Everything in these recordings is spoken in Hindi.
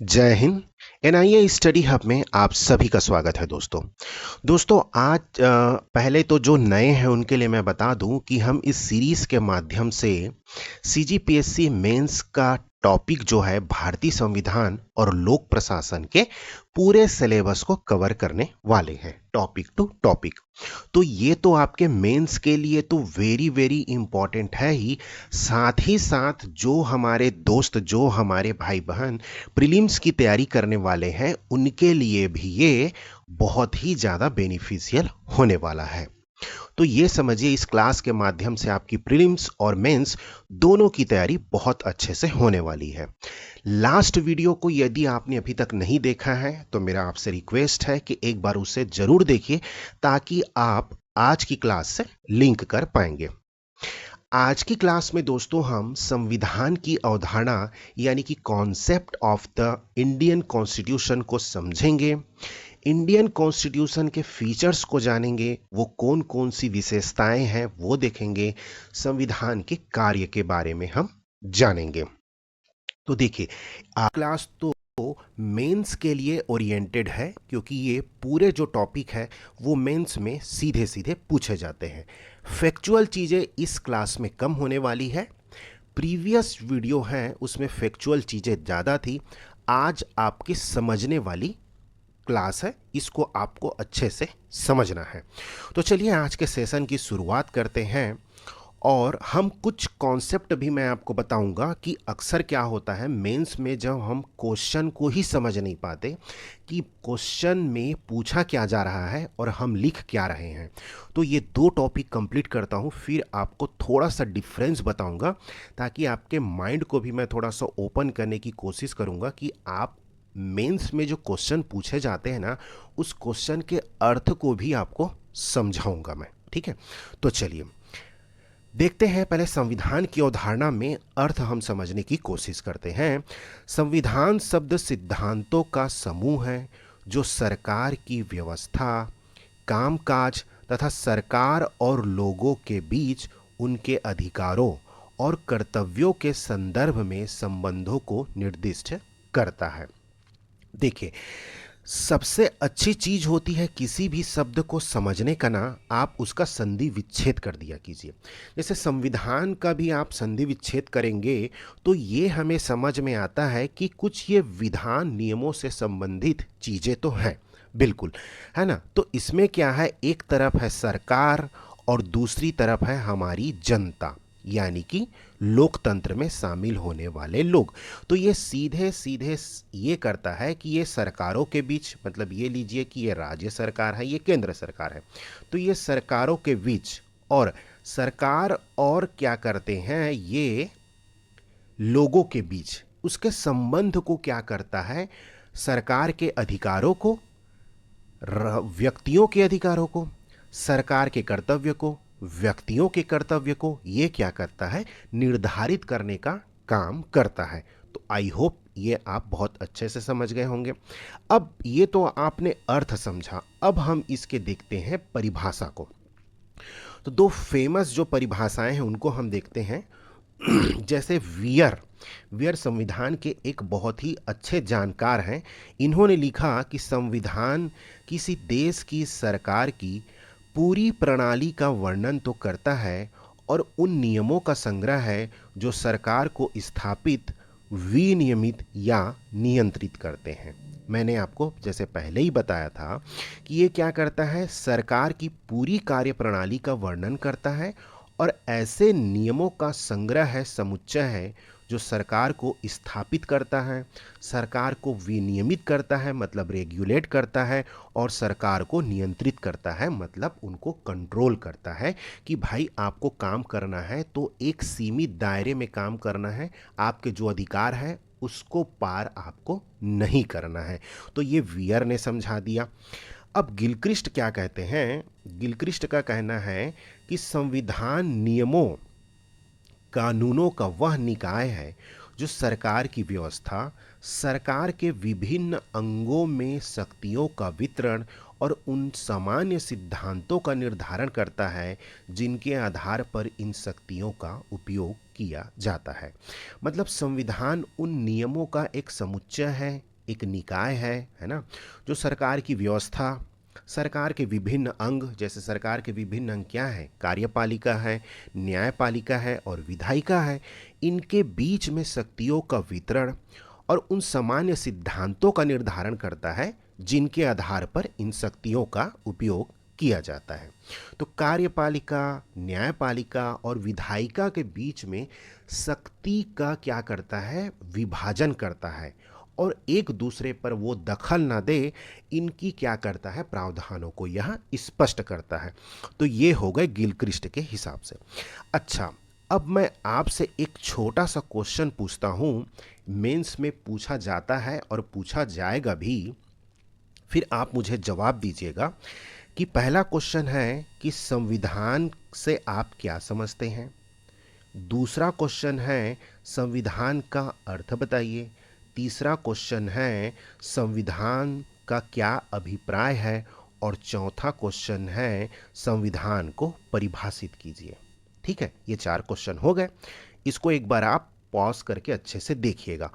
जय हिंद। एनआईए स्टडी हब में आप सभी का स्वागत है दोस्तों। आज पहले तो जो नए हैं उनके लिए मैं बता दूं कि हम इस सीरीज के माध्यम से सीजीपीएससी मेंस का टॉपिक जो है भारतीय संविधान और लोक प्रशासन के पूरे सिलेबस को कवर करने वाले हैं, टॉपिक टू टॉपिक। तो ये तो आपके मेंस के लिए तो वेरी वेरी इंपॉर्टेंट है ही, साथ ही साथ जो हमारे दोस्त, जो हमारे भाई बहन प्रीलिम्स की तैयारी करने वाले हैं, उनके लिए भी ये बहुत ही ज़्यादा बेनिफिशियल होने वाला है। तो ये समझिए, इस क्लास के माध्यम से आपकी प्रीलिम्स और मेंस दोनों की तैयारी बहुत अच्छे से होने वाली है। लास्ट वीडियो को यदि आपने अभी तक नहीं देखा है तो मेरा आपसे रिक्वेस्ट है कि एक बार उसे जरूर देखिए, ताकि आप आज की क्लास से लिंक कर पाएंगे। आज की क्लास में दोस्तों हम संविधान की अवधारणा यानी कि concept of the Indian constitution को समझेंगे, इंडियन कॉन्स्टिट्यूशन के फीचर्स को जानेंगे, वो कौन कौन सी विशेषताएं हैं वो देखेंगे, संविधान के कार्य के बारे में हम जानेंगे। तो देखिए, क्लास तो मेंस के लिए ओरिएंटेड है, क्योंकि ये पूरे जो टॉपिक है वो मेंस में सीधे सीधे पूछे जाते हैं। फैक्चुअल चीज़ें इस क्लास में कम होने वाली है। प्रीवियस वीडियो है उसमें फैक्चुअल चीज़ें ज़्यादा थी। आज आपकी समझने वाली क्लास है, इसको आपको अच्छे से समझना है। तो चलिए आज के सेशन की शुरुआत करते हैं, और हम कुछ कॉन्सेप्ट भी मैं आपको बताऊंगा कि अक्सर क्या होता है मेंस में, जब हम क्वेश्चन को ही समझ नहीं पाते कि क्वेश्चन में पूछा क्या जा रहा है और हम लिख क्या रहे हैं। तो ये दो टॉपिक कंप्लीट करता हूँ, फिर आपको थोड़ा सा डिफरेंस बताऊंगा, ताकि आपके माइंड को भी मैं थोड़ा सा ओपन करने की कोशिश करूंगा कि आप मेंस में जो क्वेश्चन पूछे जाते हैं ना, उस क्वेश्चन के अर्थ को भी आपको समझाऊंगा मैं। ठीक है, तो चलिए देखते हैं। पहले संविधान की अवधारणा में अर्थ हम समझने की कोशिश करते हैं। संविधान शब्द सिद्धांतों का समूह है जो सरकार की व्यवस्था, कामकाज तथा सरकार और लोगों के बीच उनके अधिकारों और कर्तव्यों के संदर्भ में संबंधों को निर्दिष्ट करता है। देखिए, सबसे अच्छी चीज होती है किसी भी शब्द को समझने का ना, आप उसका संधि विच्छेद कर दिया कीजिए। जैसे संविधान का भी आप संधि विच्छेद करेंगे तो ये हमें समझ में आता है कि कुछ ये विधान नियमों से संबंधित चीजें तो हैं, बिल्कुल, है ना। तो इसमें क्या है, एक तरफ है सरकार और दूसरी तरफ है हमारी जनता, यानी कि लोकतंत्र में शामिल होने वाले लोग। तो ये सीधे सीधे ये करता है कि ये सरकारों के बीच, मतलब ये लीजिए कि ये राज्य सरकार है, ये केंद्र सरकार है, तो ये सरकारों के बीच, और सरकार और क्या करते हैं, ये लोगों के बीच उसके संबंध को क्या करता है, सरकार के अधिकारों को, व्यक्तियों के अधिकारों को, सरकार के कर्तव्य को, व्यक्तियों के कर्तव्य को, ये क्या करता है, निर्धारित करने का काम करता है। तो आई होप ये आप बहुत अच्छे से समझ गए होंगे। अब ये तो आपने अर्थ समझा, अब हम इसके देखते हैं परिभाषा को। तो दो फेमस जो परिभाषाएं हैं उनको हम देखते हैं। जैसे वियर, वियर संविधान के एक बहुत ही अच्छे जानकार हैं। इन्होंने लिखा कि संविधान किसी देश की सरकार की पूरी प्रणाली का वर्णन तो करता है और उन नियमों का संग्रह है जो सरकार को स्थापित, विनियमित या नियंत्रित करते हैं। मैंने आपको जैसे पहले ही बताया था कि ये क्या करता है, सरकार की पूरी कार्य प्रणाली का वर्णन करता है और ऐसे नियमों का संग्रह है, समुच्चय है, जो सरकार को स्थापित करता है, सरकार को विनियमित करता है मतलब रेगुलेट करता है, और सरकार को नियंत्रित करता है मतलब उनको कंट्रोल करता है कि भाई आपको काम करना है तो एक सीमित दायरे में काम करना है, आपके जो अधिकार है उसको पार आपको नहीं करना है। तो ये वियर ने समझा दिया। अब गिलक्रिस्ट क्या कहते हैं, गिलक्रिस्ट का कहना है कि संविधान नियमों, कानूनों का वह निकाय है जो सरकार की व्यवस्था, सरकार के विभिन्न अंगों में शक्तियों का वितरण और उन सामान्य सिद्धांतों का निर्धारण करता है जिनके आधार पर इन शक्तियों का उपयोग किया जाता है। मतलब संविधान उन नियमों का एक समुच्चय है, एक निकाय है ना, जो सरकार की व्यवस्था, सरकार के विभिन्न अंग, जैसे सरकार के विभिन्न अंग क्या है, कार्यपालिका है, न्यायपालिका है और विधायिका है, इनके बीच में शक्तियों का वितरण और उन सामान्य सिद्धांतों का निर्धारण करता है जिनके आधार पर इन शक्तियों का उपयोग किया जाता है। तो कार्यपालिका, न्यायपालिका और विधायिका के बीच में शक्ति का क्या करता है, विभाजन करता है और एक दूसरे पर वो दखल ना दे, इनकी क्या करता है, प्रावधानों को यह स्पष्ट करता है। तो ये हो गए गिलक्रिस्ट के हिसाब से। अच्छा, अब मैं आपसे एक छोटा सा क्वेश्चन पूछता हूँ, मेंस में पूछा जाता है और पूछा जाएगा भी, फिर आप मुझे जवाब दीजिएगा कि पहला क्वेश्चन है कि संविधान से आप क्या समझते हैं। दूसरा क्वेश्चन है संविधान का अर्थ बताइए। तीसरा क्वेश्चन है संविधान का क्या अभिप्राय है और चौथा क्वेश्चन है संविधान को परिभाषित कीजिए। ठीक है, ये 4 क्वेश्चन हो गए। इसको एक बार आप पॉज करके अच्छे से देखिएगा।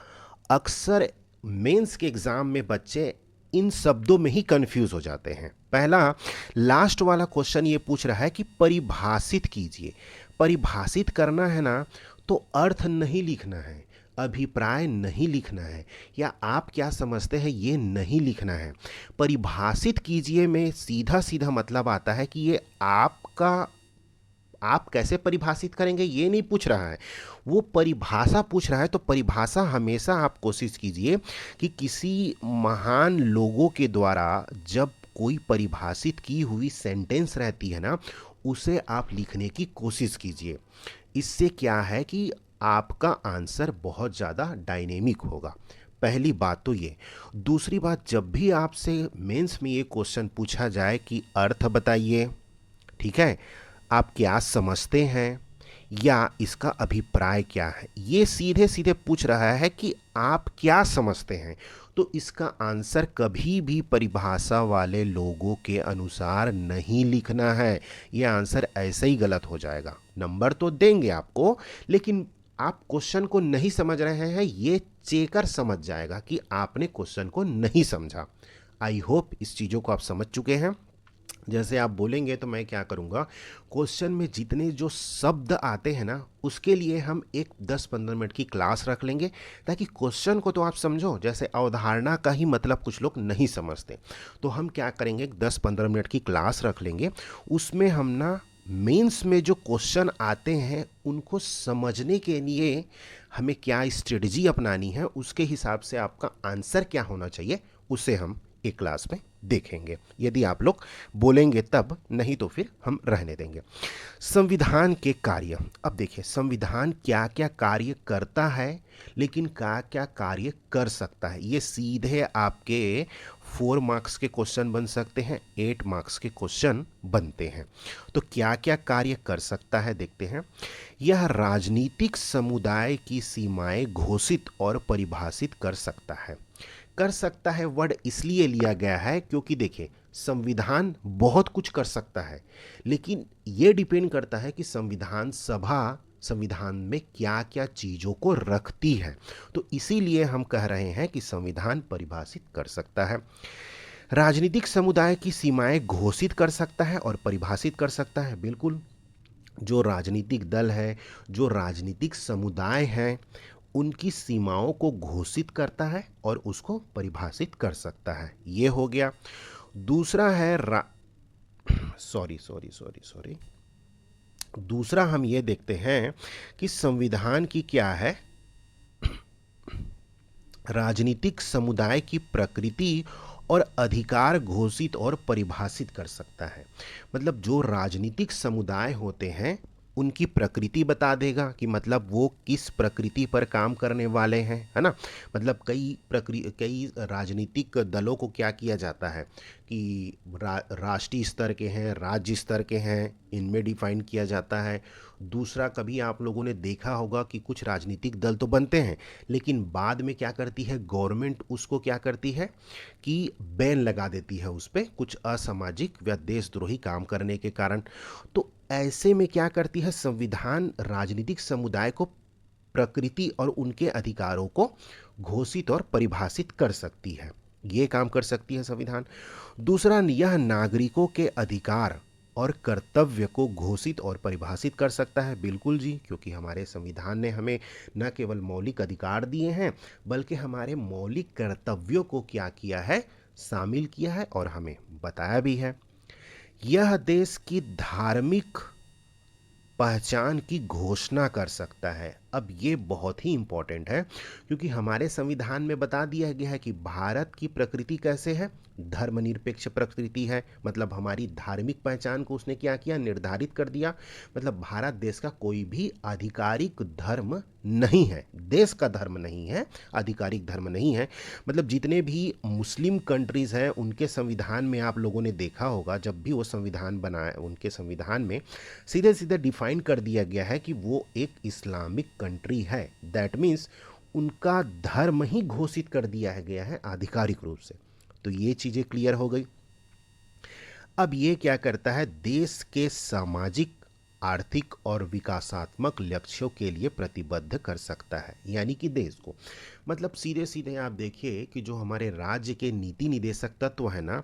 अक्सर मेंस के एग्जाम में बच्चे इन शब्दों में ही कंफ्यूज हो जाते हैं। पहला, लास्ट वाला क्वेश्चन ये पूछ रहा है कि परिभाषित कीजिए। परिभाषित करना है ना, तो अर्थ नहीं लिखना है, अभिप्राय नहीं लिखना है, या आप क्या समझते हैं ये नहीं लिखना है। परिभाषित कीजिए में सीधा सीधा मतलब आता है कि ये आपका, आप कैसे परिभाषित करेंगे ये नहीं पूछ रहा है, वो परिभाषा पूछ रहा है। तो परिभाषा हमेशा आप कोशिश कीजिए कि किसी महान लोगों के द्वारा जब कोई परिभाषित की हुई सेंटेंस रहती है ना, उसे आप लिखने की कोशिश कीजिए। इससे क्या है कि आपका आंसर बहुत ज़्यादा डायनेमिक होगा। पहली बात तो ये। दूसरी बात, जब भी आपसे मेंस में ये क्वेश्चन पूछा जाए कि अर्थ बताइए, ठीक है, आप क्या समझते हैं या इसका अभिप्राय क्या है, ये सीधे सीधे पूछ रहा है कि आप क्या समझते हैं, तो इसका आंसर कभी भी परिभाषा वाले लोगों के अनुसार नहीं लिखना है। ये आंसर ऐसे ही गलत हो जाएगा। नंबर तो देंगे आपको, लेकिन आप क्वेश्चन को नहीं समझ रहे हैं ये चेकर समझ जाएगा कि आपने क्वेश्चन को नहीं समझा। आई होप इस चीज़ों को आप समझ चुके हैं। जैसे आप बोलेंगे तो मैं क्या करूँगा, क्वेश्चन में जितने जो शब्द आते हैं ना, उसके लिए हम एक 10-15 मिनट की क्लास रख लेंगे, ताकि क्वेश्चन को तो आप समझो। जैसे अवधारणा का ही मतलब कुछ लोग नहीं समझते, तो हम क्या करेंगे, 10-15 मिनट की क्लास रख लेंगे। उसमें हम ना मेंस में जो क्वेश्चन आते हैं उनको समझने के लिए हमें क्या स्ट्रेटजी अपनानी है, उसके हिसाब से आपका आंसर क्या होना चाहिए, उसे हम एक क्लास में देखेंगे, यदि आप लोग बोलेंगे तब, नहीं तो फिर हम रहने देंगे। संविधान के कार्य, अब देखिए संविधान क्या क्या कार्य करता है, लेकिन क्या क्या कार्य कर सकता है, ये सीधे आपके 4 मार्क्स के क्वेश्चन बन सकते हैं, 8 मार्क्स के क्वेश्चन बनते हैं। तो क्या क्या कार्य कर सकता है देखते हैं। यह राजनीतिक समुदाय की सीमाएं घोषित और परिभाषित कर सकता है। कर सकता है वर्ड इसलिए लिया गया है क्योंकि देखिए संविधान बहुत कुछ कर सकता है, लेकिन ये डिपेंड करता है कि संविधान सभा संविधान में क्या क्या चीज़ों को रखती है। तो इसीलिए हम कह रहे हैं कि संविधान परिभाषित कर सकता है, राजनीतिक समुदाय की सीमाएं घोषित कर सकता है और परिभाषित कर सकता है। बिल्कुल, जो राजनीतिक दल है, जो राजनीतिक समुदाय है, उनकी सीमाओं को घोषित करता है और उसको परिभाषित कर सकता है। ये हो गया। दूसरा है सॉरी दूसरा हम ये देखते हैं कि संविधान की क्या है, राजनीतिक समुदाय की प्रकृति और अधिकार घोषित और परिभाषित कर सकता है। मतलब जो राजनीतिक समुदाय होते हैं उनकी प्रकृति बता देगा कि मतलब वो किस प्रकृति पर काम करने वाले हैं, है ना। मतलब कई राजनीतिक दलों को क्या किया जाता है कि राष्ट्रीय स्तर के हैं, राज्य स्तर के हैं, इनमें डिफाइन किया जाता है। दूसरा, कभी आप लोगों ने देखा होगा कि कुछ राजनीतिक दल तो बनते हैं, लेकिन बाद में क्या करती है गवर्नमेंट, उसको क्या करती है कि बैन लगा देती है उस पर, कुछ असामाजिक या देशद्रोही काम करने के कारण। तो ऐसे में क्या करती है संविधान, राजनीतिक समुदाय को प्रकृति और उनके अधिकारों को घोषित और परिभाषित कर सकती है। ये काम कर सकती है संविधान। दूसरा, यह नागरिकों के अधिकार और कर्तव्य को घोषित और परिभाषित कर सकता है। बिल्कुल जी, क्योंकि हमारे संविधान ने हमें न केवल मौलिक अधिकार दिए हैं बल्कि हमारे मौलिक कर्तव्यों को क्या किया है, शामिल किया है और हमें बताया भी है। यह देश की धार्मिक पहचान की घोषणा कर सकता है। अब ये बहुत ही इंपॉर्टेंट है क्योंकि हमारे संविधान में बता दिया गया है कि भारत की प्रकृति कैसे है, धर्मनिरपेक्ष प्रकृति है। मतलब हमारी धार्मिक पहचान को उसने क्या किया, निर्धारित कर दिया। मतलब भारत देश का कोई भी आधिकारिक धर्म नहीं है, देश का धर्म नहीं है, आधिकारिक धर्म नहीं है। मतलब जितने भी मुस्लिम कंट्रीज हैं उनके संविधान में आप लोगों ने देखा होगा, जब भी वो संविधान बनाए उनके संविधान में सीधे सीधे डिफाइन कर दिया गया है कि वो एक इस्लामिक कंट्री है। दैट मीन्स उनका धर्म ही घोषित कर दिया गया है आधिकारिक रूप से। तो ये चीज़ें क्लियर हो गई। अब ये क्या करता है, देश के सामाजिक, आर्थिक और विकासात्मक लक्ष्यों के लिए प्रतिबद्ध कर सकता है। यानी कि देश को, मतलब सीधे सीधे आप देखिए कि जो हमारे राज्य के नीति निदेशक तत्व है ना,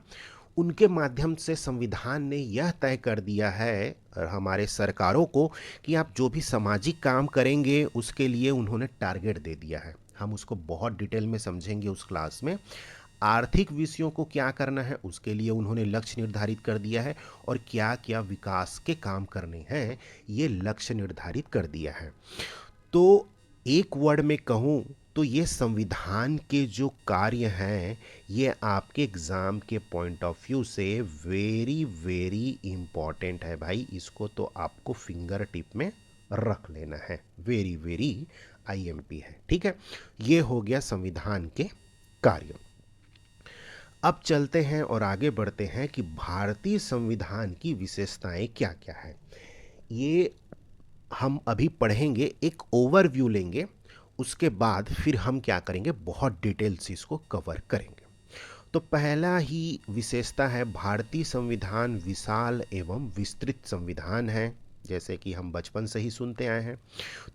उनके माध्यम से संविधान ने यह तय कर दिया है हमारे सरकारों को कि आप जो भी सामाजिक काम करेंगे उसके लिए उन्होंने टारगेट दे दिया है। हम उसको बहुत डिटेल में समझेंगे उस क्लास में। आर्थिक विषयों को क्या करना है उसके लिए उन्होंने लक्ष्य निर्धारित कर दिया है और क्या क्या विकास के काम करने हैं ये लक्ष्य निर्धारित कर दिया है। तो एक वर्ड में कहूँ तो ये संविधान के जो कार्य हैं ये आपके एग्ज़ाम के पॉइंट ऑफ व्यू से वेरी वेरी इम्पॉर्टेंट है भाई। इसको तो आपको फिंगर टिप में रख लेना है, वेरी वेरी आईएमपी है। ठीक है, ये हो गया संविधान के कार्य। अब चलते हैं और आगे बढ़ते हैं कि भारतीय संविधान की विशेषताएं क्या क्या है। ये हम अभी पढ़ेंगे, एक ओवरव्यू लेंगे, उसके बाद फिर हम क्या करेंगे, बहुत डिटेल से इसको कवर करेंगे। तो पहला ही विशेषता है भारतीय संविधान विशाल एवं विस्तृत संविधान है, जैसे कि हम बचपन से ही सुनते आए हैं।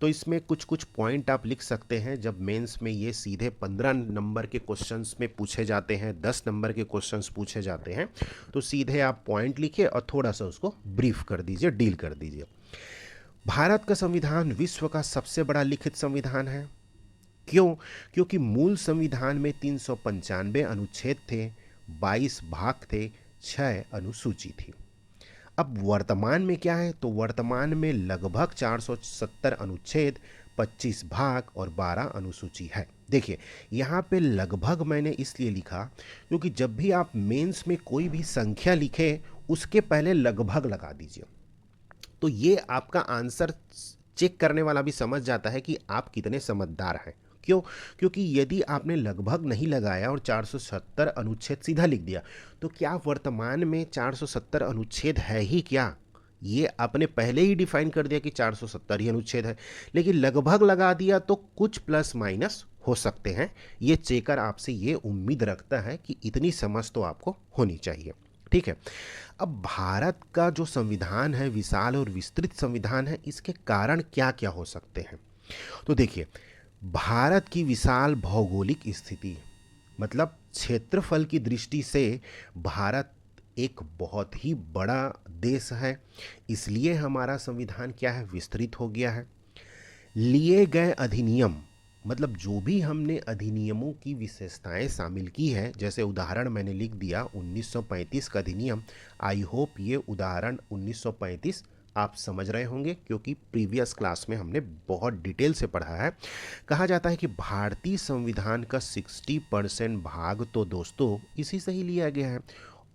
तो इसमें कुछ कुछ पॉइंट आप लिख सकते हैं। जब मेंस में ये सीधे 15 नंबर के क्वेश्चंस में पूछे जाते हैं, 10 नंबर के क्वेश्चंस पूछे जाते हैं, तो सीधे आप पॉइंट लिखिए और थोड़ा सा उसको ब्रीफ कर दीजिए, डील कर दीजिए। भारत का संविधान विश्व का सबसे बड़ा लिखित संविधान है। क्यों? क्योंकि मूल संविधान में 395 अनुच्छेद थे, 22 भाग थे, 6 अनुसूची थी। अब वर्तमान में क्या है, तो वर्तमान में लगभग 470 अनुच्छेद, 25 भाग और 12 अनुसूची है। देखिए यहाँ पे लगभग मैंने इसलिए लिखा क्योंकि जब भी आप मेंस में कोई भी संख्या लिखे उसके पहले लगभग लगा दीजिए, तो ये आपका आंसर चेक करने वाला भी समझ जाता है कि आप कितने समझदार हैं। क्यों? क्योंकि यदि आपने लगभग नहीं लगाया और 470 अनुच्छेद सीधा लिख दिया, तो क्या वर्तमान में 470 अनुच्छेद है ही क्या? ये आपने पहले ही डिफाइन कर दिया कि 470 ही अनुच्छेद है, लेकिन लगभग लगा दिया तो कुछ प्लस माइनस हो सकते हैं। ये चेकर आपसे ये उम्मीद रखता है कि इतनी समझ तो आपको होनी चाहिए। ठीक है, अब भारत का जो संविधान है विशाल और विस्तृत संविधान है, इसके कारण क्या क्या हो सकते हैं। तो देखिए, भारत की विशाल भौगोलिक स्थिति, मतलब क्षेत्रफल की दृष्टि से भारत एक बहुत ही बड़ा देश है, इसलिए हमारा संविधान क्या है, विस्तृत हो गया है। लिए गए अधिनियम, मतलब जो भी हमने अधिनियमों की विशेषताएं शामिल की है, जैसे उदाहरण मैंने लिख दिया 1935 का अधिनियम। आई होप ये उदाहरण 1935 आप समझ रहे होंगे क्योंकि प्रीवियस क्लास में हमने बहुत डिटेल से पढ़ा है। कहा जाता है कि भारतीय संविधान का 60% भाग तो दोस्तों इसी से ही लिया गया है,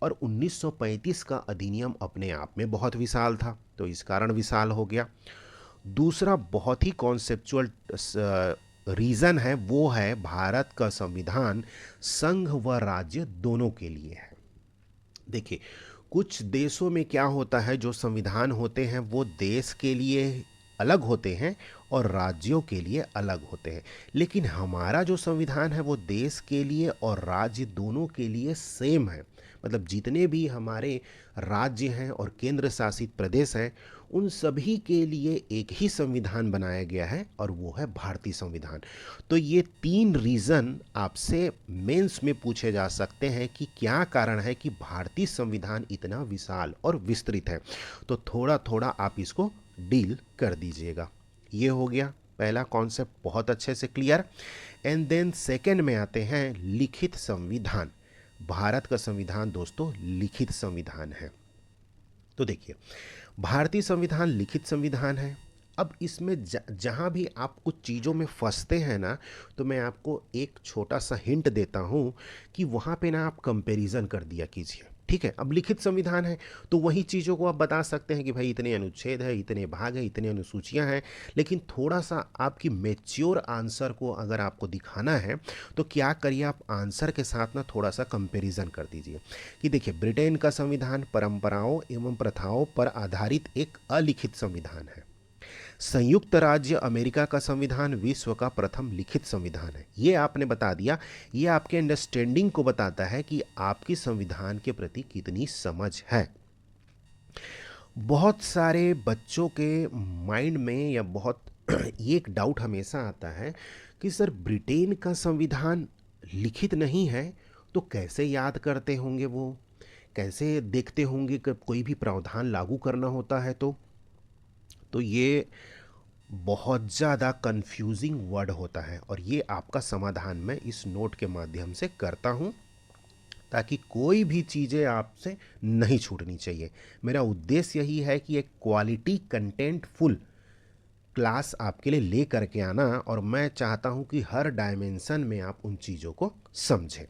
और 1935 का अधिनियम अपने आप में बहुत विशाल था, तो इस कारण विशाल हो गया। दूसरा बहुत ही कॉन्सेप्चुअल रीज़न है, वो है भारत का संविधान संघ व राज्य दोनों के लिए है। देखिए कुछ देशों में क्या होता है, जो संविधान होते हैं वो देश के लिए अलग होते हैं और राज्यों के लिए अलग होते हैं। लेकिन हमारा जो संविधान है वो देश के लिए और राज्य दोनों के लिए सेम है। मतलब जितने भी हमारे राज्य हैं और केंद्र शासित प्रदेश हैं, उन सभी के लिए एक ही संविधान बनाया गया है और वो है भारतीय संविधान। तो ये 3 रीज़न आपसे मेंस में पूछे जा सकते हैं कि क्या कारण है कि भारतीय संविधान इतना विशाल और विस्तृत है। तो थोड़ा थोड़ा आप इसको डील कर दीजिएगा। ये हो गया पहला कॉन्सेप्ट, बहुत अच्छे से क्लियर। एंड देन सेकेंड में आते हैं लिखित संविधान। भारत का संविधान दोस्तों लिखित संविधान है। तो देखिए, भारतीय संविधान लिखित संविधान है। अब इसमें जहाँ भी आप कुछ चीज़ों में फंसते हैं ना, तो मैं आपको एक छोटा सा हिंट देता हूँ कि वहाँ पे ना आप कंपैरिजन कर दिया कीजिए। ठीक है, अब लिखित संविधान है तो वही चीज़ों को आप बता सकते हैं कि भाई इतने अनुच्छेद है, इतने भाग है, इतने अनुसूचियाँ हैं। लेकिन थोड़ा सा आपकी मैच्योर आंसर को अगर आपको दिखाना है तो क्या करिए, आप आंसर के साथ ना थोड़ा सा कंपैरिजन कर दीजिए कि देखिए, ब्रिटेन का संविधान परंपराओं एवं प्रथाओं पर आधारित एक अलिखित संविधान है। संयुक्त राज्य अमेरिका का संविधान विश्व का प्रथम लिखित संविधान है। ये आपने बता दिया। ये आपके अंडरस्टैंडिंग को बताता है कि आपकी संविधान के प्रति कितनी समझ है। बहुत सारे बच्चों के माइंड में या बहुत ये एक डाउट हमेशा आता है कि सर ब्रिटेन का संविधान लिखित नहीं है तो कैसे याद करते होंगे, वो कैसे देखते होंगे कि कोई भी प्रावधान लागू करना होता है तो ये बहुत ज़्यादा कंफ्यूजिंग वर्ड होता है। और ये आपका समाधान मैं इस नोट के माध्यम से करता हूँ ताकि कोई भी चीज़ें आपसे नहीं छूटनी चाहिए। मेरा उद्देश्य यही है कि एक क्वालिटी कंटेंट फुल क्लास आपके लिए ले करके आना, और मैं चाहता हूँ कि हर डायमेंशन में आप उन चीज़ों को समझें।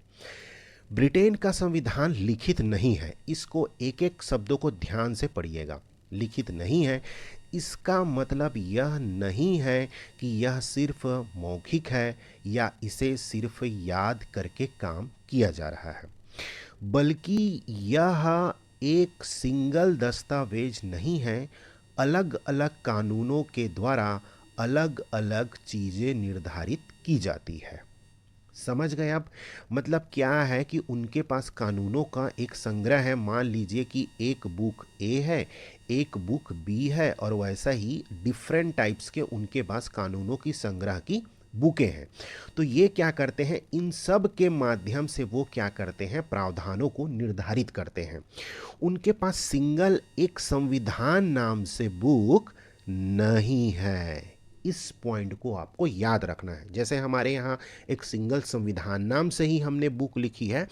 ब्रिटेन का संविधान लिखित नहीं है, इसको एक एक शब्दों को ध्यान से पढ़िएगा। लिखित नहीं है इसका मतलब यह नहीं है कि यह सिर्फ मौखिक है या इसे सिर्फ याद करके काम किया जा रहा है, बल्कि यह एक सिंगल दस्तावेज नहीं है। अलग अलग कानूनों के द्वारा अलग अलग चीज़ें निर्धारित की जाती है। समझ गए आप? मतलब क्या है कि उनके पास कानूनों का एक संग्रह है। मान लीजिए कि एक बुक ए है, एक बुक बी है, और वैसा ही डिफरेंट टाइप्स के उनके पास कानूनों की संग्रह की बुकें हैं। तो ये क्या करते हैं, इन सब के माध्यम से वो क्या करते हैं, प्रावधानों को निर्धारित करते हैं। उनके पास सिंगल एक संविधान नाम से बुक नहीं है। इस पॉइंट को आपको याद रखना है। जैसे हमारे यहाँ एक सिंगल संविधान नाम से ही हमने बुक लिखी है,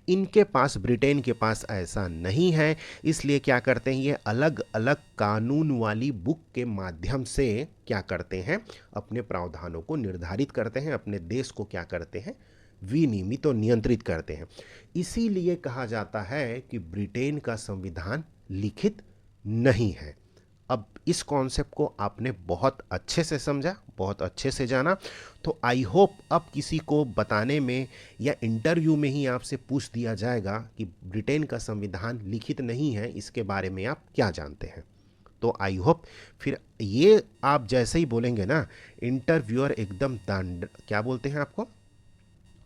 इनके पास, ब्रिटेन के पास ऐसा नहीं है। इसलिए क्या करते हैं, ये अलग अलग कानून वाली बुक के माध्यम से क्या करते हैं, अपने प्रावधानों को निर्धारित करते हैं, अपने देश को क्या करते हैं, विनियमित और नियंत्रित करते हैं। इसीलिए कहा जाता है कि ब्रिटेन का संविधान लिखित नहीं है। अब इस कॉन्सेप्ट को आपने बहुत अच्छे से समझा, बहुत अच्छे से जाना। तो आई होप अब किसी को बताने में या इंटरव्यू में ही आपसे पूछ दिया जाएगा कि ब्रिटेन का संविधान लिखित नहीं है, इसके बारे में आप क्या जानते हैं। तो आई होप फिर ये आप जैसे ही बोलेंगे ना, इंटरव्यूअर एकदम दंड क्या बोलते हैं आपको,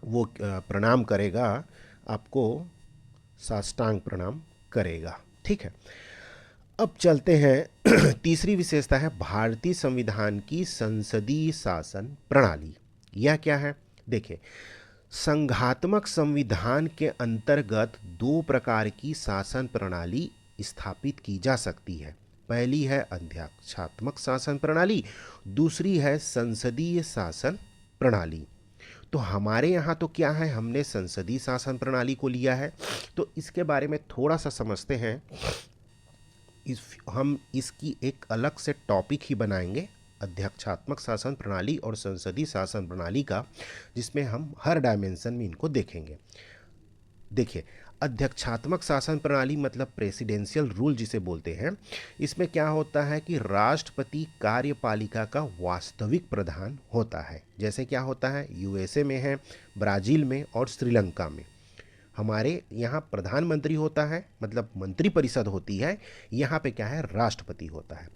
वो प्रणाम करेगा, आपको साष्टांग प्रणाम करेगा। ठीक है, अब चलते हैं तीसरी विशेषता है भारतीय संविधान की संसदीय शासन प्रणाली। यह क्या है? देखिए, संघात्मक संविधान के अंतर्गत 2 प्रकार की शासन प्रणाली स्थापित की जा सकती है। पहली है अध्यक्षात्मक शासन प्रणाली, दूसरी है संसदीय शासन प्रणाली। तो हमारे यहाँ तो क्या है, हमने संसदीय शासन प्रणाली को लिया है। तो इसके बारे में थोड़ा सा समझते हैं। हम इसकी एक अलग से टॉपिक ही बनाएंगे, अध्यक्षात्मक शासन प्रणाली और संसदीय शासन प्रणाली का, जिसमें हम हर डायमेंशन में इनको देखेंगे। देखिए, अध्यक्षात्मक शासन प्रणाली मतलब प्रेसिडेंशियल रूल जिसे बोलते हैं। इसमें क्या होता है कि राष्ट्रपति कार्यपालिका का वास्तविक प्रधान होता है। जैसे क्या होता है, यूएसए में है, ब्राज़ील में और श्रीलंका में। हमारे यहाँ प्रधानमंत्री होता है, मतलब मंत्रिपरिषद होती है, यहाँ पे क्या है, राष्ट्रपति होता है।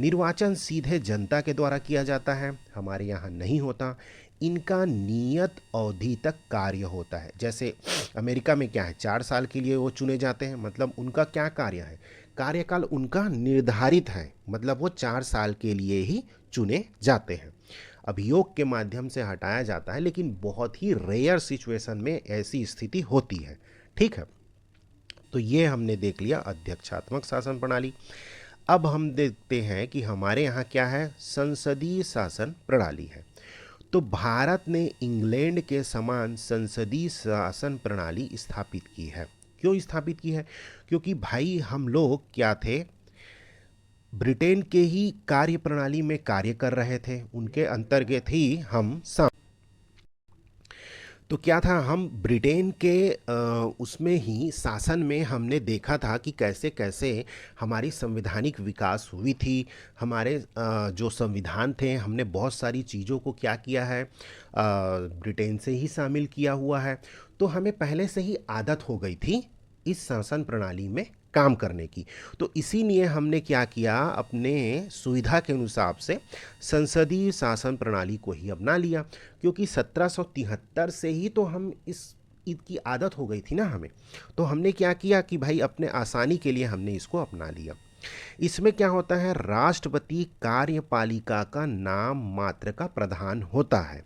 निर्वाचन सीधे जनता के द्वारा किया जाता है, हमारे यहाँ नहीं होता। इनका नियत अवधि तक कार्य होता है। जैसे अमेरिका में क्या है, 4 साल के लिए वो चुने जाते हैं, मतलब उनका क्या कार्य है, कार्यकाल उनका निर्धारित है, मतलब वो 4 साल के लिए ही चुने जाते हैं। अभियोग के माध्यम से हटाया जाता है, लेकिन बहुत ही रेयर सिचुएशन में ऐसी स्थिति होती है। ठीक है, तो ये हमने देख लिया अध्यक्षात्मक शासन प्रणाली। अब हम देखते हैं कि हमारे यहाँ क्या है, संसदीय शासन प्रणाली है। तो भारत ने इंग्लैंड के समान संसदीय शासन प्रणाली स्थापित की है। क्यों स्थापित की है? क्योंकि भाई हम लोग क्या थे, ब्रिटेन के ही कार्य प्रणाली में कार्य कर रहे थे, उनके अंतर्गत ही हम तो क्या था, हम ब्रिटेन के उसमें ही शासन में हमने देखा था कि कैसे कैसे हमारी संवैधानिक विकास हुई थी। हमारे जो संविधान थे, हमने बहुत सारी चीज़ों को क्या किया है, ब्रिटेन से ही शामिल किया हुआ है। तो हमें पहले से ही आदत हो गई थी इस शासन प्रणाली में काम करने की। तो इसीलिए हमने क्या किया, अपने सुविधा के अनुसार से संसदीय शासन प्रणाली को ही अपना लिया, क्योंकि 1773 से ही तो हम इसकी आदत हो गई थी ना हमें। तो हमने क्या किया कि भाई अपने आसानी के लिए हमने इसको अपना लिया। इसमें क्या होता है, राष्ट्रपति कार्यपालिका का नाम मात्र का प्रधान होता है।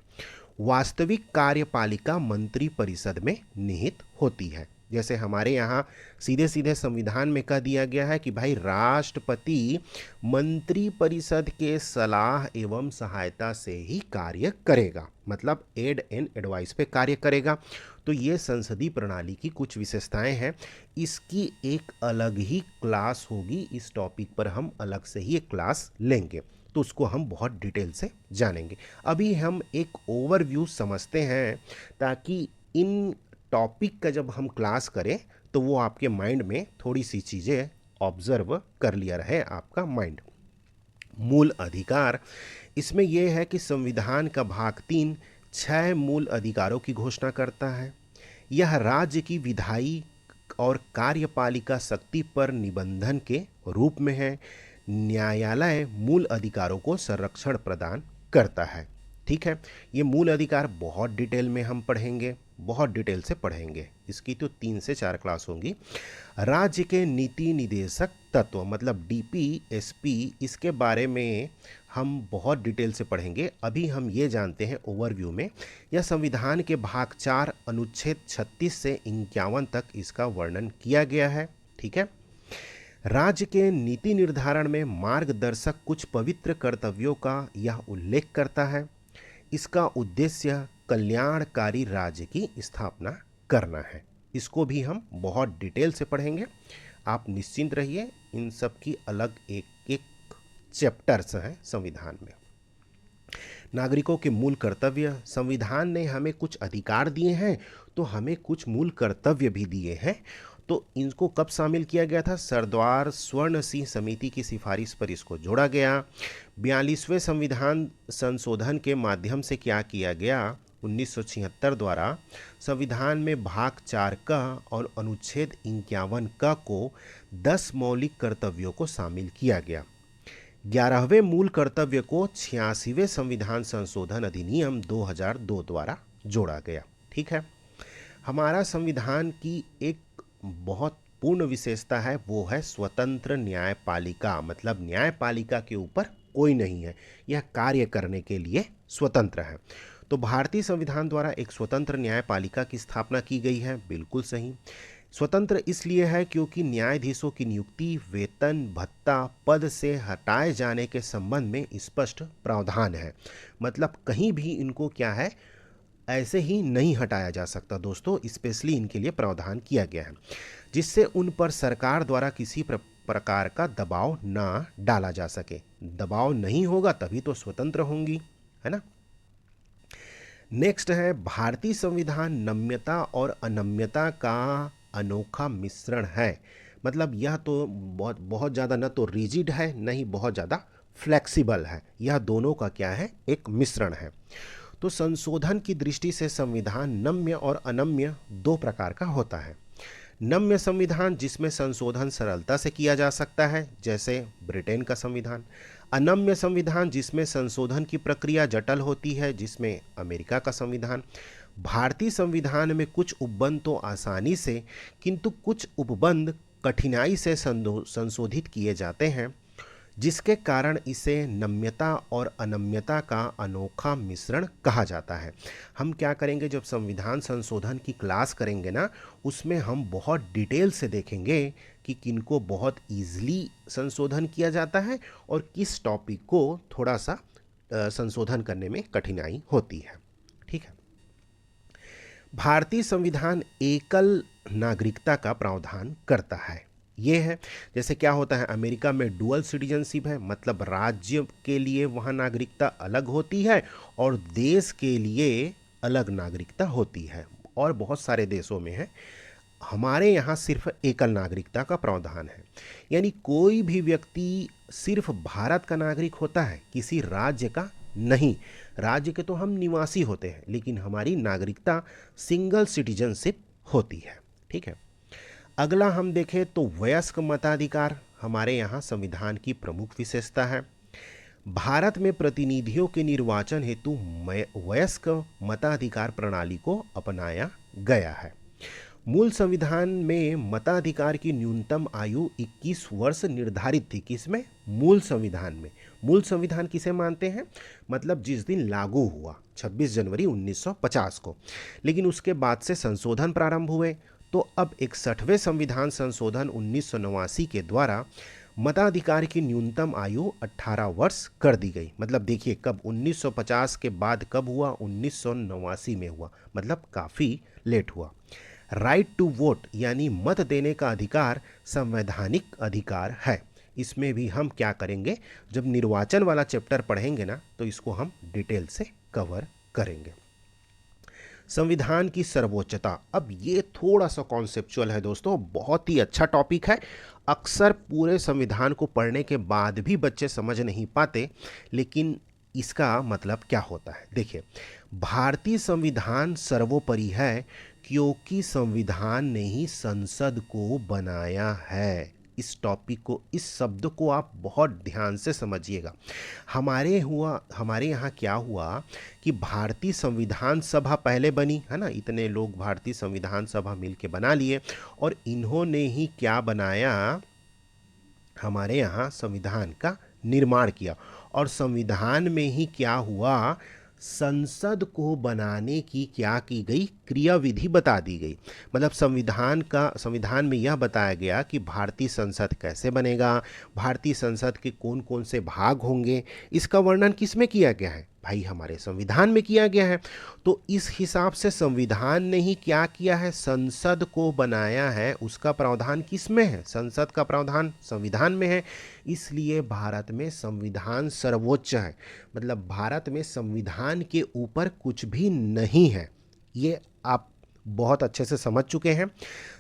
वास्तविक कार्यपालिका मंत्री परिषद में निहित होती है। जैसे हमारे यहाँ सीधे सीधे संविधान में कह दिया गया है कि भाई राष्ट्रपति मंत्री परिषद के सलाह एवं सहायता से ही कार्य करेगा, मतलब एड एंड एडवाइस पे कार्य करेगा। तो ये संसदीय प्रणाली की कुछ विशेषताएं हैं। इसकी एक अलग ही क्लास होगी, इस टॉपिक पर हम अलग से ही एक क्लास लेंगे, तो उसको हम बहुत डिटेल से जानेंगे। अभी हम एक ओवरव्यू समझते हैं, ताकि इन टॉपिक का जब हम क्लास करें तो वो आपके माइंड में थोड़ी सी चीज़ें ऑब्जर्व कर लिया रहे आपका माइंड। मूल अधिकार, इसमें यह है कि संविधान का भाग 3 6 मूल अधिकारों की घोषणा करता है। यह राज्य की विधायी और कार्यपालिका शक्ति पर निबंधन के रूप में है। न्यायालय मूल अधिकारों को संरक्षण प्रदान करता है। ठीक है, ये मूल अधिकार बहुत डिटेल में हम पढ़ेंगे, बहुत डिटेल से पढ़ेंगे, इसकी तो 3 से 4 क्लास होंगी। राज्य के नीति निदेशक तत्व, मतलब डीपीएसपी, इसके बारे में हम बहुत डिटेल से पढ़ेंगे। अभी हम ये जानते हैं ओवरव्यू में, यह संविधान के भाग 4 अनुच्छेद 36 से 51 तक इसका वर्णन किया गया है। ठीक है, राज्य के नीति निर्धारण में मार्गदर्शक कुछ पवित्र कर्तव्यों का यह उल्लेख करता है। इसका उद्देश्य कल्याणकारी राज्य की स्थापना करना है। इसको भी हम बहुत डिटेल से पढ़ेंगे, आप निश्चिंत रहिए। इन सब की अलग एक एक चैप्टर्स हैं संविधान में। नागरिकों के मूल कर्तव्य, संविधान ने हमें कुछ अधिकार दिए हैं, तो हमें कुछ मूल कर्तव्य भी दिए हैं। तो इनको कब शामिल किया गया था, सरदार स्वर्ण सिंह समिति की सिफारिश पर इसको जोड़ा गया। 42वें संविधान संशोधन के माध्यम से क्या किया गया, 1976 द्वारा संविधान में भाग 4 क और अनुच्छेद 51 क को 10 मौलिक कर्तव्यों को शामिल किया गया। 11वें मूल कर्तव्य को 86वें संविधान संशोधन अधिनियम 2002 द्वारा जोड़ा गया। ठीक है, हमारा संविधान की एक बहुत पूर्ण विशेषता है, वो है स्वतंत्र न्यायपालिका, मतलब न्यायपालिका के ऊपर कोई नहीं है, यह कार्य करने के लिए स्वतंत्र है। तो भारतीय संविधान द्वारा एक स्वतंत्र न्यायपालिका की स्थापना की गई है, बिल्कुल सही। स्वतंत्र इसलिए है क्योंकि न्यायाधीशों की नियुक्ति, वेतन, भत्ता, पद से हटाए जाने के संबंध में स्पष्ट प्रावधान है। मतलब कहीं भी इनको क्या है, ऐसे ही नहीं हटाया जा सकता दोस्तों, स्पेशली इनके लिए प्रावधान किया गया है, जिससे उन पर सरकार द्वारा किसी प्रकार का दबाव ना डाला जा सके। दबाव नहीं होगा तभी तो स्वतंत्र होंगी, है ना। नेक्स्ट है, भारतीय संविधान नम्यता और अनम्यता का अनोखा मिश्रण है। मतलब यह तो बहुत बहुत ज़्यादा न तो रिजिड है, न ही बहुत ज़्यादा फ्लेक्सिबल है, यह दोनों का क्या है, एक मिश्रण है। तो संशोधन की दृष्टि से संविधान नम्य और अनम्य दो प्रकार का होता है। नम्य संविधान जिसमें संशोधन सरलता से किया जा सकता है, जैसे ब्रिटेन का संविधान। अनम्य संविधान जिसमें संशोधन की प्रक्रिया जटिल होती है, जिसमें अमेरिका का संविधान। भारतीय संविधान में कुछ उपबंध तो आसानी से, किंतु कुछ उपबंध कठिनाई से संशोधित किए जाते हैं, जिसके कारण इसे नम्यता और अनम्यता का अनोखा मिश्रण कहा जाता है। हम क्या करेंगे, जब संविधान संशोधन की क्लास करेंगे ना, उसमें हम बहुत डिटेल से देखेंगे कि किनको बहुत ईजिली संशोधन किया जाता है और किस टॉपिक को थोड़ा सा संशोधन करने में कठिनाई होती है। ठीक है। भारतीय संविधान एकल नागरिकता का प्रावधान करता है। ये है, जैसे क्या होता है, अमेरिका में डुअल सिटीजनशिप है, मतलब राज्य के लिए वहाँ नागरिकता अलग होती है और देश के लिए अलग नागरिकता होती है, और बहुत सारे देशों में है। हमारे यहाँ सिर्फ एकल नागरिकता का प्रावधान है, यानी कोई भी व्यक्ति सिर्फ भारत का नागरिक होता है, किसी राज्य का नहीं। राज्य के तो हम निवासी होते हैं, लेकिन हमारी नागरिकता सिंगल सिटीजनशिप होती है। ठीक है। अगला हम देखें तो वयस्क मताधिकार हमारे यहाँ संविधान की प्रमुख विशेषता है। भारत में प्रतिनिधियों के निर्वाचन हेतु वयस्क मताधिकार प्रणाली को अपनाया गया है। मूल संविधान में मताधिकार की न्यूनतम आयु 21 वर्ष निर्धारित थी। किसमें? मूल संविधान में। मूल संविधान किसे मानते हैं? मतलब जिस दिन लागू हुआ 26 जनवरी 1950 को। लेकिन उसके बाद से संशोधन प्रारंभ हुए, तो अब 61वें संविधान संशोधन 1989 के द्वारा मताधिकार की न्यूनतम आयु 18 वर्ष कर दी गई। मतलब देखिए कब, 1950 के बाद कब हुआ? 1989 में हुआ, मतलब काफ़ी लेट हुआ। राइट टू वोट यानी मत देने का अधिकार संवैधानिक अधिकार है। इसमें भी हम क्या करेंगे, जब निर्वाचन वाला चैप्टर पढ़ेंगे ना, तो इसको हम डिटेल से कवर करेंगे। संविधान की सर्वोच्चता, अब ये थोड़ा सा कॉन्सेप्चुअल है दोस्तों, बहुत ही अच्छा टॉपिक है। अक्सर पूरे संविधान को पढ़ने के बाद भी बच्चे समझ नहीं पाते, लेकिन इसका मतलब क्या होता है। देखिए, भारतीय संविधान सर्वोपरि है क्योंकि संविधान ने ही संसद को बनाया है। इस टॉपिक को, इस शब्द को आप बहुत ध्यान से समझिएगा। हमारे यहाँ क्या हुआ कि भारतीय संविधान सभा पहले बनी है ना, इतने लोग भारतीय संविधान सभा मिलके बना लिए, और इन्होंने ही क्या बनाया, हमारे यहाँ संविधान का निर्माण किया। और संविधान में ही क्या हुआ, संसद को बनाने की क्या की गई, क्रियाविधि बता दी गई। मतलब संविधान में यह बताया गया कि भारतीय संसद कैसे बनेगा, भारतीय संसद के कौन कौन से भाग होंगे, इसका वर्णन किस में किया गया है भाई, हमारे संविधान में किया गया है। तो इस हिसाब से संविधान ने ही क्या किया है, संसद को बनाया है। उसका प्रावधान किस में है? संसद का प्रावधान संविधान में है। इसलिए भारत में संविधान सर्वोच्च है। मतलब भारत में संविधान के ऊपर कुछ भी नहीं है। ये आप बहुत अच्छे से समझ चुके हैं।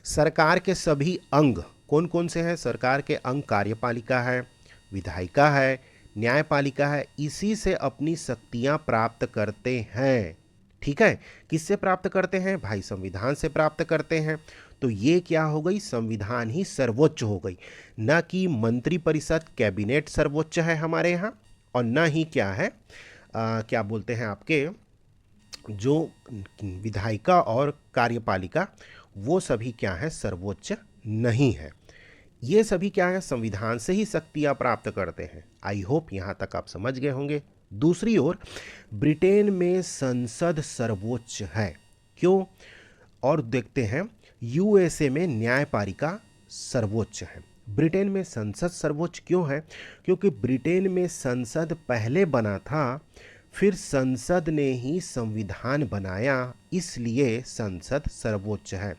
सरकार के सभी अंग कौन कौन से हैं? सरकार के अंग कार्यपालिका है, विधायिका है, न्यायपालिका है। इसी से अपनी शक्तियां प्राप्त करते हैं। ठीक है, किससे प्राप्त करते हैं भाई? संविधान से प्राप्त करते हैं। तो ये क्या हो गई, संविधान ही सर्वोच्च हो गई, न कि मंत्रिपरिषद कैबिनेट सर्वोच्च है हमारे यहाँ, और न ही क्या है क्या बोलते हैं आपके जो विधायिका और कार्यपालिका, वो सभी क्या है, सर्वोच्च नहीं है। ये सभी क्या है, संविधान से ही शक्तियाँ प्राप्त करते हैं। आई होप यहाँ तक आप समझ गए होंगे। दूसरी ओर ब्रिटेन में संसद सर्वोच्च है, क्यों? और देखते हैं, यूएसए में न्यायपालिका सर्वोच्च है। ब्रिटेन में संसद सर्वोच्च क्यों है? क्योंकि ब्रिटेन में संसद पहले बना था, फिर संसद ने ही संविधान बनाया, इसलिए संसद सर्वोच्च है।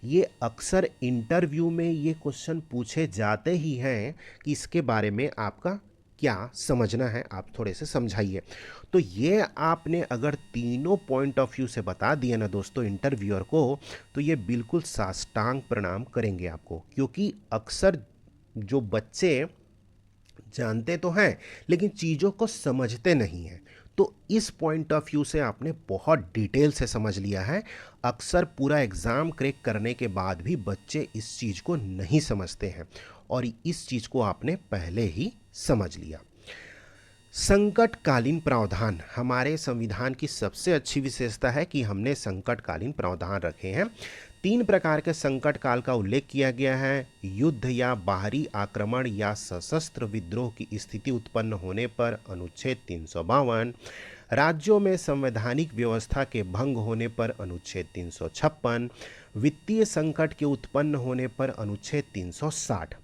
ये अक्सर इंटरव्यू में ये क्वेश्चन पूछे जाते ही हैं कि इसके बारे में आपका क्या समझना है, आप थोड़े से समझाइए। तो ये आपने अगर तीनों पॉइंट ऑफ व्यू से बता दिया ना दोस्तों इंटरव्यूअर को, तो ये बिल्कुल साष्टांग प्रणाम करेंगे आपको। क्योंकि अक्सर जो बच्चे जानते तो हैं लेकिन चीज़ों को समझते नहीं हैं, तो इस पॉइंट ऑफ व्यू से आपने बहुत डिटेल से समझ लिया है। अक्सर पूरा एग्ज़ाम क्रैक करने के बाद भी बच्चे इस चीज़ को नहीं समझते हैं और इस चीज़ को आपने पहले ही समझ लिया। संकटकालीन प्रावधान हमारे संविधान की सबसे अच्छी विशेषता है कि हमने संकटकालीन प्रावधान रखे हैं। 3 प्रकार के संकट काल का उल्लेख किया गया है। युद्ध या बाहरी आक्रमण या सशस्त्र विद्रोह की स्थिति उत्पन्न होने पर अनुच्छेद 352, राज्यों में संवैधानिक व्यवस्था के भंग होने पर अनुच्छेद 356, वित्तीय संकट के उत्पन्न होने पर अनुच्छेद 360।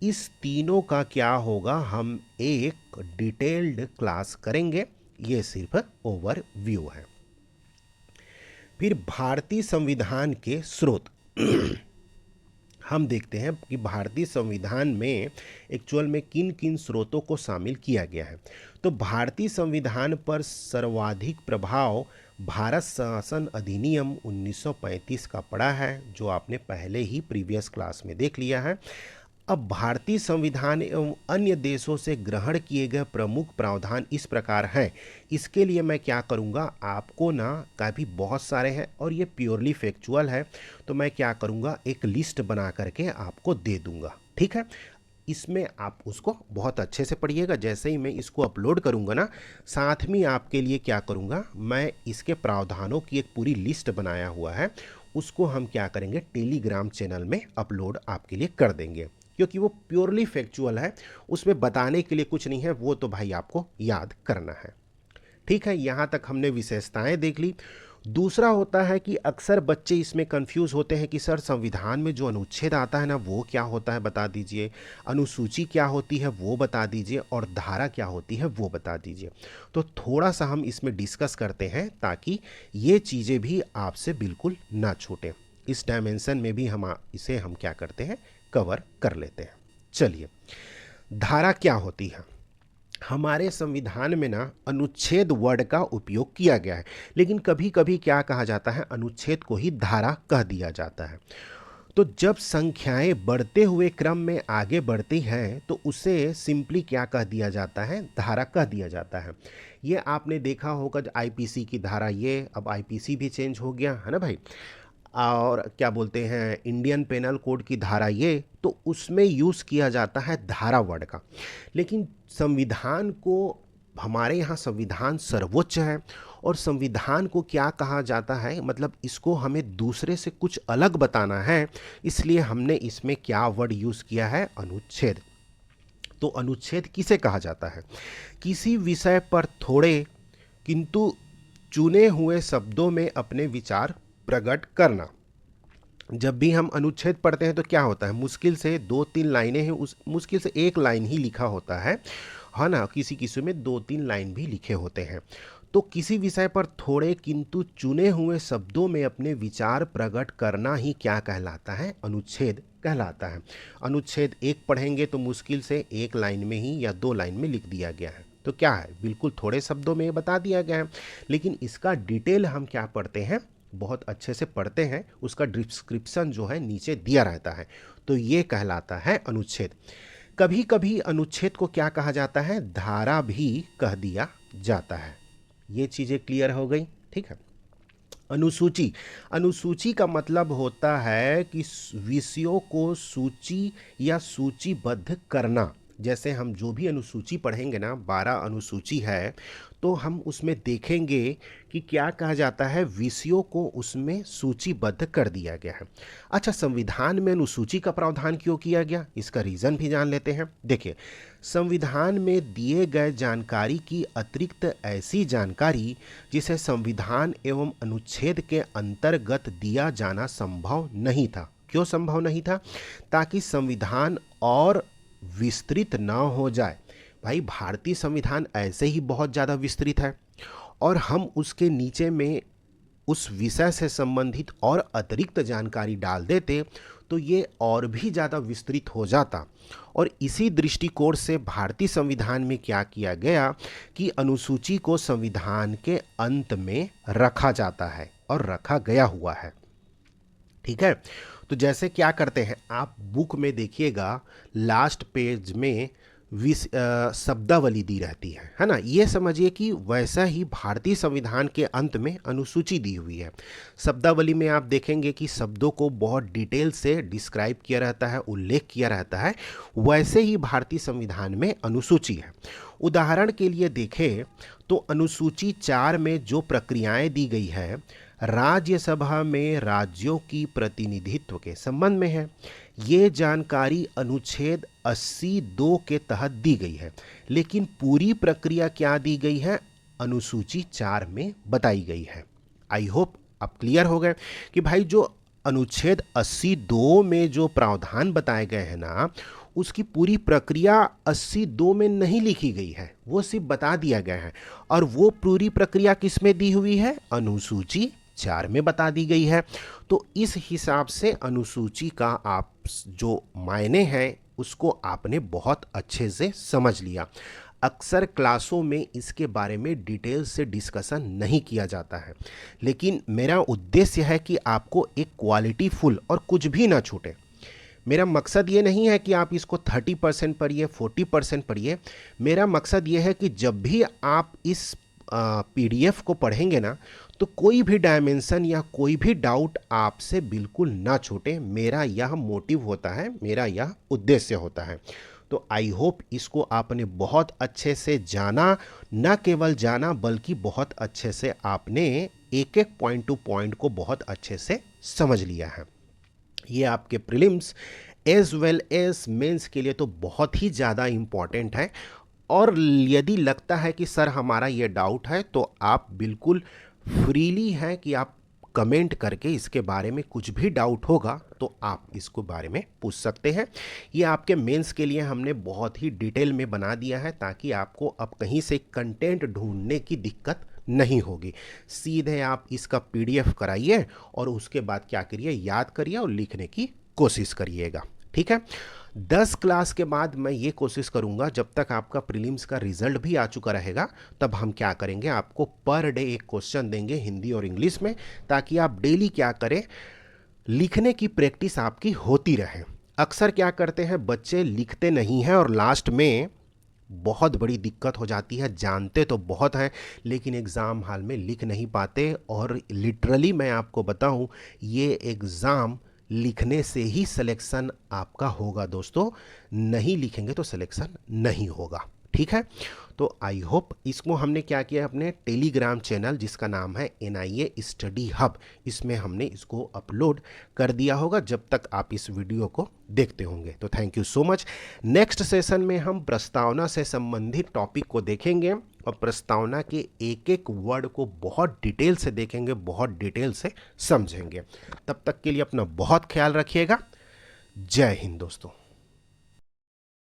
इस तीनों का क्या होगा हम एक डिटेल्ड क्लास करेंगे, ये सिर्फ ओवरव्यू है। फिर भारतीय संविधान के स्रोत हम देखते हैं कि भारतीय संविधान में एक्चुअल में किन किन स्रोतों को शामिल किया गया है। तो भारतीय संविधान पर सर्वाधिक प्रभाव भारत शासन अधिनियम 1935 का पड़ा है, जो आपने पहले ही प्रीवियस क्लास में देख लिया है। अब भारतीय संविधान एवं अन्य देशों से ग्रहण किए गए प्रमुख प्रावधान इस प्रकार हैं। इसके लिए मैं क्या करूँगा, आपको ना काफ़ी बहुत सारे हैं और ये प्योरली फैक्चुअल है, तो मैं क्या करूँगा एक लिस्ट बना करके आपको दे दूँगा, ठीक है। इसमें आप उसको बहुत अच्छे से पढ़िएगा। जैसे ही मैं इसको अपलोड करूँगा ना, साथ में आपके लिए क्या करूँगा, मैं इसके प्रावधानों की एक पूरी लिस्ट बनाया हुआ है, उसको हम क्या करेंगे टेलीग्राम चैनल में अपलोड आपके लिए कर देंगे, क्योंकि वो प्योरली फैक्चुअल है, उसमें बताने के लिए कुछ नहीं है, वो तो भाई आपको याद करना है, ठीक है। यहाँ तक हमने विशेषताएं देख ली। दूसरा होता है कि अक्सर बच्चे इसमें कंफ्यूज होते हैं कि सर संविधान में जो अनुच्छेद आता है ना वो क्या होता है बता दीजिए, अनुसूची क्या होती है वो बता दीजिए, और धारा क्या होती है वो बता दीजिए। तो थोड़ा सा हम इसमें डिस्कस करते हैं ताकि ये चीज़ें भी आपसे बिल्कुल ना छूटें। इस डायमेंशन में भी हम क्या करते हैं कवर कर लेते हैं। चलिए, धारा क्या होती है। हमारे संविधान में ना अनुच्छेद वर्ड का उपयोग किया गया है, लेकिन कभी कभी क्या कहा जाता है अनुच्छेद को ही धारा कह दिया जाता है। तो जब संख्याएं बढ़ते हुए क्रम में आगे बढ़ती हैं तो उसे सिंपली क्या कह दिया जाता है, धारा कह दिया जाता है। ये आपने देखा होगा आईपीसी की धारा, ये अब आईपीसी भी चेंज हो गया है ना भाई, और क्या बोलते हैं इंडियन पेनल कोड की धारा ये, तो उसमें यूज़ किया जाता है धारा वर्ड का। लेकिन संविधान को, हमारे यहाँ संविधान सर्वोच्च है और संविधान को क्या कहा जाता है, मतलब इसको हमें दूसरे से कुछ अलग बताना है, इसलिए हमने इसमें क्या वर्ड यूज़ किया है, अनुच्छेद। तो अनुच्छेद किसे कहा जाता है, किसी विषय पर थोड़े किंतु चुने हुए शब्दों में अपने विचार प्रकट करना। जब भी हम अनुच्छेद पढ़ते हैं तो क्या होता है, मुश्किल से 2-3 लाइनें हैं, उस मुश्किल से एक लाइन ही लिखा होता है ना, किसी किसी में 2-3 लाइन भी लिखे होते हैं। तो किसी विषय पर थोड़े किंतु चुने हुए शब्दों में अपने विचार प्रकट करना ही क्या कहलाता है, अनुच्छेद कहलाता है। अनुच्छेद 1 पढ़ेंगे तो मुश्किल से 1 लाइन में ही या 2 लाइन में लिख दिया गया है, तो क्या है बिल्कुल थोड़े शब्दों में बता दिया गया है। लेकिन इसका डिटेल हम क्या पढ़ते हैं, बहुत अच्छे से पढ़ते हैं, उसका डिस्क्रिप्शन जो है नीचे दिया रहता है, तो ये कहलाता है अनुच्छेद। कभी कभी अनुच्छेद को क्या कहा जाता है, धारा भी कह दिया जाता है। ये चीज़ें क्लियर हो गई, ठीक है। अनुसूची, अनुसूची का मतलब होता है कि विषयों को सूची या सूचीबद्ध करना। जैसे हम जो भी अनुसूची पढ़ेंगे ना, 12 अनुसूची है, तो हम उसमें देखेंगे कि क्या कहा जाता है, विषयों को उसमें सूचीबद्ध कर दिया गया है। अच्छा, संविधान में अनुसूची का प्रावधान क्यों किया गया, इसका रीज़न भी जान लेते हैं। देखिए, संविधान में दिए गए जानकारी की अतिरिक्त ऐसी जानकारी जिसे संविधान एवं अनुच्छेद के अंतर्गत दिया जाना संभव नहीं था। क्यों संभव नहीं था, ताकि संविधान और विस्तृत ना हो जाए। भाई भारतीय संविधान ऐसे ही बहुत ज़्यादा विस्तृत है, और हम उसके नीचे में उस विषय से संबंधित और अतिरिक्त जानकारी डाल देते तो ये और भी ज़्यादा विस्तृत हो जाता। और इसी दृष्टिकोण से भारतीय संविधान में क्या किया गया कि अनुसूची को संविधान के अंत में रखा जाता है और रखा गया हुआ है, ठीक है। तो जैसे क्या करते हैं, आप बुक में देखिएगा लास्ट पेज में शब्दावली दी रहती है ना। ये समझिए कि वैसा ही भारतीय संविधान के अंत में अनुसूची दी हुई है। शब्दावली में आप देखेंगे कि शब्दों को बहुत डिटेल से डिस्क्राइब किया रहता है, उल्लेख किया रहता है, वैसे ही भारतीय संविधान में अनुसूची है। उदाहरण के लिए देखें तो अनुसूची 4 में जो प्रक्रियाएं दी गई है, राज्यसभा में राज्यों की प्रतिनिधित्व के संबंध में है। ये जानकारी अनुच्छेद 82 के तहत दी गई है, लेकिन पूरी प्रक्रिया क्या दी गई है, अनुसूची 4 में बताई गई है। आई होप आप क्लियर हो गए कि भाई जो अनुच्छेद 82 में जो प्रावधान बताए गए हैं ना, उसकी पूरी प्रक्रिया 82 में नहीं लिखी गई है, वो सिर्फ बता दिया गया है। और वो पूरी प्रक्रिया किस में दी हुई है, अनुसूची 4 में बता दी गई है। तो इस हिसाब से अनुसूची का आप जो मायने हैं उसको आपने बहुत अच्छे से समझ लिया। अक्सर क्लासों में इसके बारे में डिटेल से डिस्कशन नहीं किया जाता है, लेकिन मेरा उद्देश्य है कि आपको एक क्वालिटी फुल और कुछ भी ना छूटे। मेरा मकसद ये नहीं है कि आप इसको 30% पढ़िए, 40% पढ़िए। मेरा मकसद ये है कि जब भी आप इस PDF को पढ़ेंगे ना, तो कोई भी डायमेंशन या कोई भी डाउट आपसे बिल्कुल ना छूटे। मेरा यह मोटिव होता है, मेरा यह उद्देश्य होता है। तो आई होप इसको आपने बहुत अच्छे से जाना, न केवल जाना बल्कि बहुत अच्छे से आपने एक एक पॉइंट टू पॉइंट को बहुत अच्छे से समझ लिया है। ये आपके prelims as well as mains के लिए तो बहुत ही ज़्यादा इम्पॉर्टेंट है। और यदि लगता है कि सर हमारा ये डाउट है, तो आप बिल्कुल फ्रीली हैं कि आप कमेंट करके इसके बारे में कुछ भी डाउट होगा तो आप इसको बारे में पूछ सकते हैं। ये आपके मेंस के लिए हमने बहुत ही डिटेल में बना दिया है, ताकि आपको अब कहीं से कंटेंट ढूंढने की दिक्कत नहीं होगी। सीधे आप इसका PDF कराइए और उसके बाद क्या करिए, याद करिए और लिखने की कोशिश करिएगा। ठीक है। 10 क्लास के बाद मैं ये कोशिश करूंगा, जब तक आपका प्रीलिम्स का रिजल्ट भी आ चुका रहेगा, तब हम क्या करेंगे, आपको पर डे एक क्वेश्चन देंगे हिंदी और इंग्लिश में, ताकि आप डेली क्या करें, लिखने की प्रैक्टिस आपकी होती रहे। अक्सर क्या करते हैं बच्चे, लिखते नहीं हैं और लास्ट में बहुत बड़ी दिक्कत हो जाती है। जानते तो बहुत हैं लेकिन एग्ज़ाम हॉल में लिख नहीं पाते। और लिटरली मैं आपको बताऊं, ये एग्ज़ाम लिखने से ही सिलेक्शन आपका होगा दोस्तों, नहीं लिखेंगे तो सिलेक्शन नहीं होगा। ठीक है। तो आई होप इसको हमने क्या किया, अपने टेलीग्राम चैनल जिसका नाम है NIA स्टडी हब, इसमें हमने इसको अपलोड कर दिया होगा जब तक आप इस वीडियो को देखते होंगे। तो thank you so much. Next session में हम प्रस्तावना से संबंधित टॉपिक को देखेंगे और प्रस्तावना के एक एक वर्ड को बहुत डिटेल से देखेंगे, बहुत डिटेल से समझेंगे। तब तक के लिए अपना बहुत ख्याल रखिएगा। जय हिंद दोस्तों।